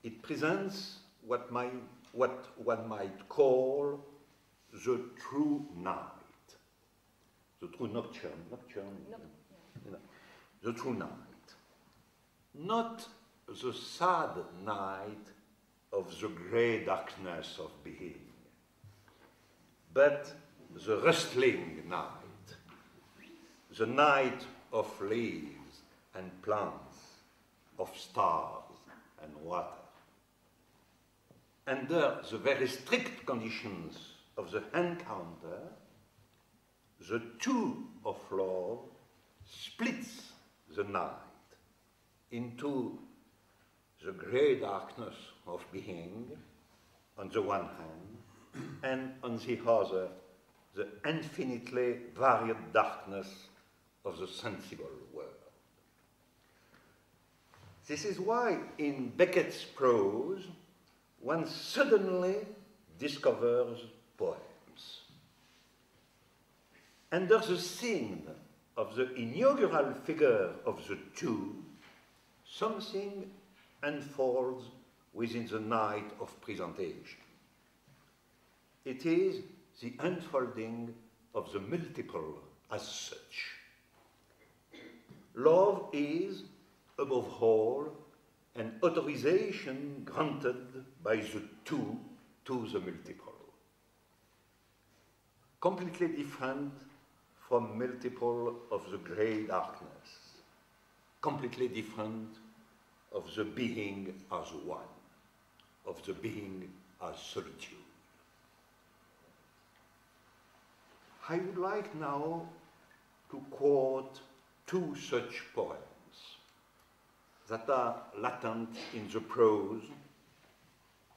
It presents what one might call the true night, the true nocturne, the true night. Not the sad night of the grey darkness of being, but the rustling night, the night of leaves and plants, of stars and water. Under the very strict conditions of the encounter, the two of love splits the night into the grey darkness of being on the one hand, and on the other, the infinitely varied darkness of the sensible world. This is why in Beckett's prose, one suddenly discovers poems. Under the scene of the inaugural figure of the two, something unfolds within the night of presentation. It is the unfolding of the multiple as such. Love is, above all, an authorization granted by the two to the multiple. Completely different from multiple of the grey darkness, completely different of the being as one, of the being as solitude. I would like now to quote two such poems that are latent in the prose,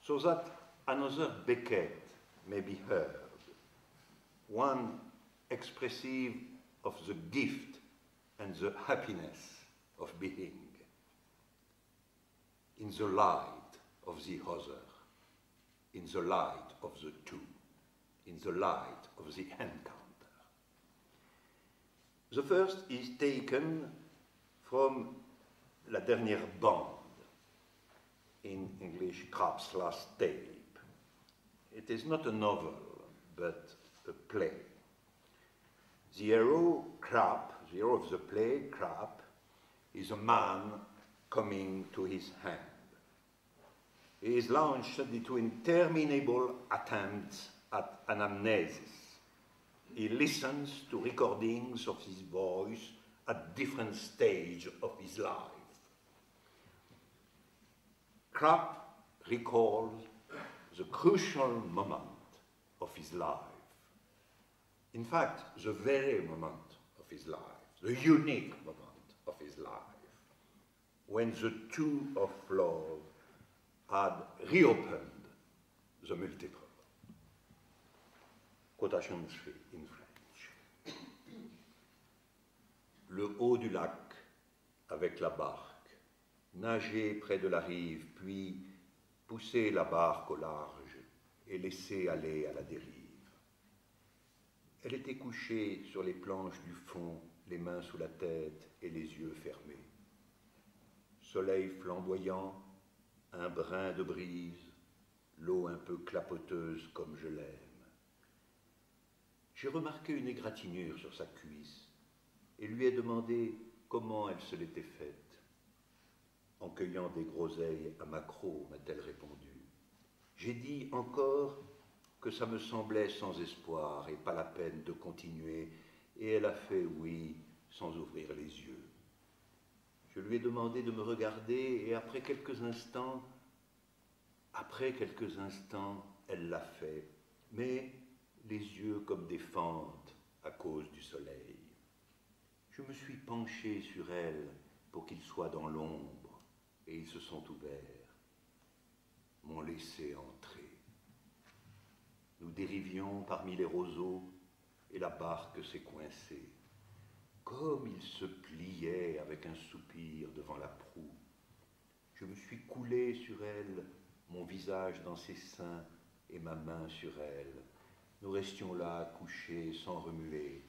so that another Beckett may be heard, one expressive of the gift and the happiness of being, in the light of the other, in the light of the two, in the light of the encounter. The first is taken from La Dernière Bande, in English, Krapp's Last Tape. It is not a novel, but a play. The hero, Krapp, the hero of the play, Krapp, is a man coming to his end. He is launched into interminable attempts at anamnesis. He listens to recordings of his voice at different stages of his life. Krapp recalls the crucial moment of his life. In fact, the very moment of his life, the unique moment of his life, when the two of love had reopened the multiple. Quotation in French. Le haut du lac avec la barque, nager près de la rive, puis pousser la barque au large et laisser aller à la dérive. Elle était couchée sur les planches du fond, les mains sous la tête et les yeux fermés. Soleil flamboyant, un brin de brise, l'eau un peu clapoteuse comme je l'aime. J'ai remarqué une égratignure sur sa cuisse et lui ai demandé comment elle se l'était faite. En cueillant des groseilles à maquereau, m'a-t-elle répondu. J'ai dit encore que ça me semblait sans espoir et pas la peine de continuer, et elle a fait oui sans ouvrir les yeux. Je lui ai demandé de me regarder et après quelques instants, elle l'a fait, mais les yeux comme des fentes à cause du soleil. Je me suis penché sur elle pour qu'ils soient dans l'ombre, et ils se sont ouverts, m'ont laissé entrer. Nous dérivions parmi les roseaux, et la barque s'est coincée. Comme il se pliait avec un soupir devant la proue. Je me suis coulé sur elle, mon visage dans ses seins et ma main sur elle. Nous restions là, couchés, sans remuer.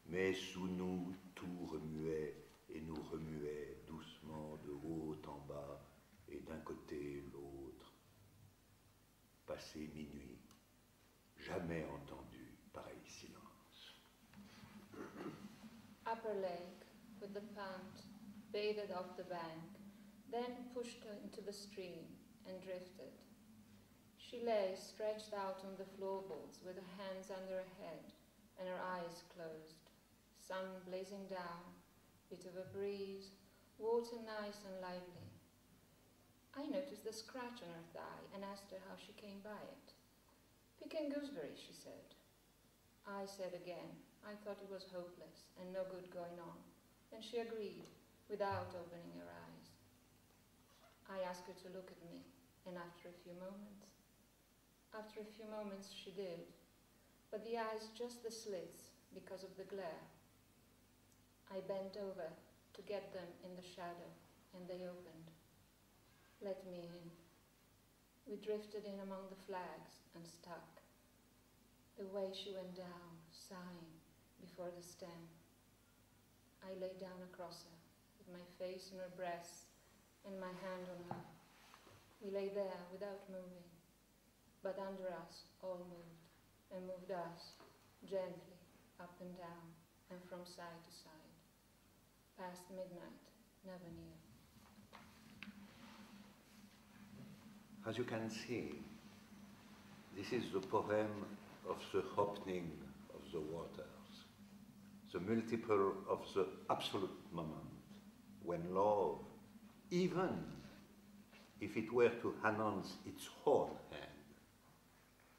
Mais sous nous, tout remuait et nous remuait doucement de haut en bas et d'un côté l'autre. passé minuit. Jamais entendu pareil silence. Upper lake, with the pant, bathed off the bank, then pushed into the stream and drifted. She lay stretched out on the floorboards with her hands under her head and her eyes closed. Sun blazing down, bit of a breeze, water nice and lively. I noticed the scratch on her thigh and asked her how she came by it. Picking gooseberries, she said. I said again, I thought it was hopeless and no good going on, and she agreed, without opening her eyes. I asked her to look at me, and after a few moments she did, but the eyes just the slits because of the glare. I bent over to get them in the shadow, and they opened. Let me in. We drifted in among the flags and stuck. The way she went down, sighing, before the stem. I lay down across her, with my face in her breasts and my hand on her. We lay there without moving, but under us all moved, and moved us, gently, up and down, and from side to side. Past midnight, never knew. As you can see, this is the poem of the opening of the waters, the multiple of the absolute moment, when love, even if it were to announce its whole hand,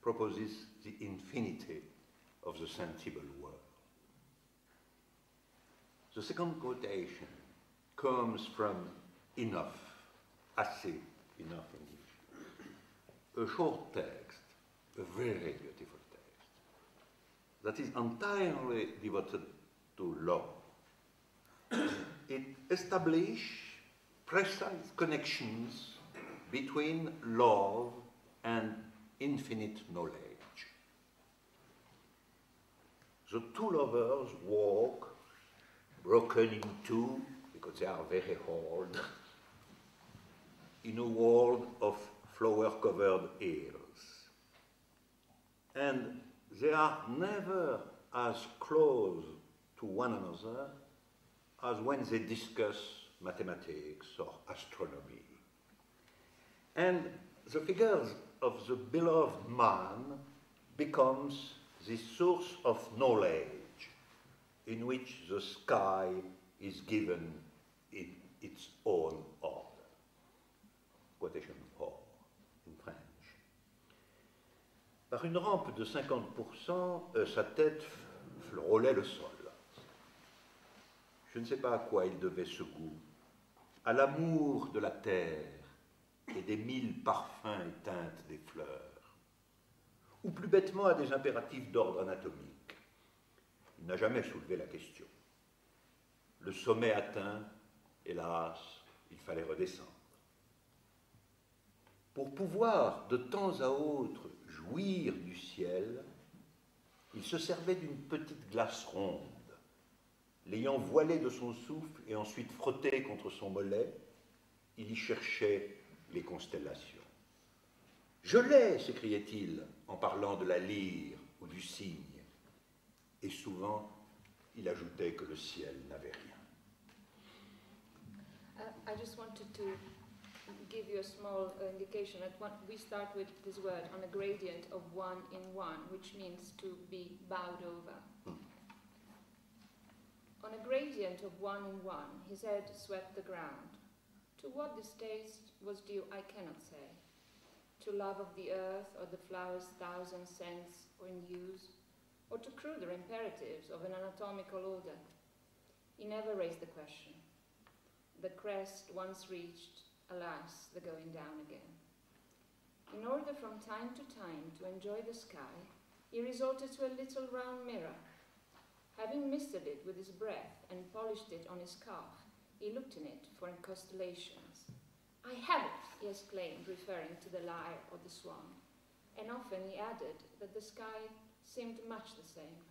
proposes the infinity of the sensible world. The second quotation comes from Enough, assez enough English, a short text, a very beautiful text, that is entirely devoted to love. It establishes precise connections between love and infinite knowledge. The two lovers walk, broken in two, because they are very old, in a world of flower-covered hills. And they are never as close to one another as when they discuss mathematics or astronomy. And the figures of the beloved man becomes the source of knowledge in which the sky is given in its own order. Quotation 4 in French. Par une rampe de 50%, sa tête frôlait le sol. Je ne sais pas à quoi il devait ce goût, à l'amour de la terre et des 1000 parfums et teintes des fleurs, ou plus bêtement à des impératifs d'ordre anatomique. Il n'a jamais soulevé la question. Le sommet atteint, hélas, il fallait redescendre. Pour pouvoir de temps à autre jouir du ciel, il se servait d'une petite glace ronde. L'ayant voilée de son souffle et ensuite frottée contre son mollet, il y cherchait les constellations. « Je l'ai !» s'écriait-il en parlant de la lyre ou du cygne. Et souvent, il ajoutait que le ciel n'avait rien. I just wanted to give you a small indication that we start with this word on a gradient of 1 in 1, which means to be bowed over. On a gradient of 1 in 1, his head swept the ground. To what this taste was due, I cannot say. To love of the earth or the flower's thousand scents or hues, or to cruder imperatives of an anatomical order. He never raised the question. The crest once reached, alas, the going down again. In order from time to time to enjoy the sky, he resorted to a little round mirror. Having misted it with his breath and polished it on his calf, he looked in it for constellations. I have it, he exclaimed, referring to the lyre or the swan. And often he added that the sky seemed much the same.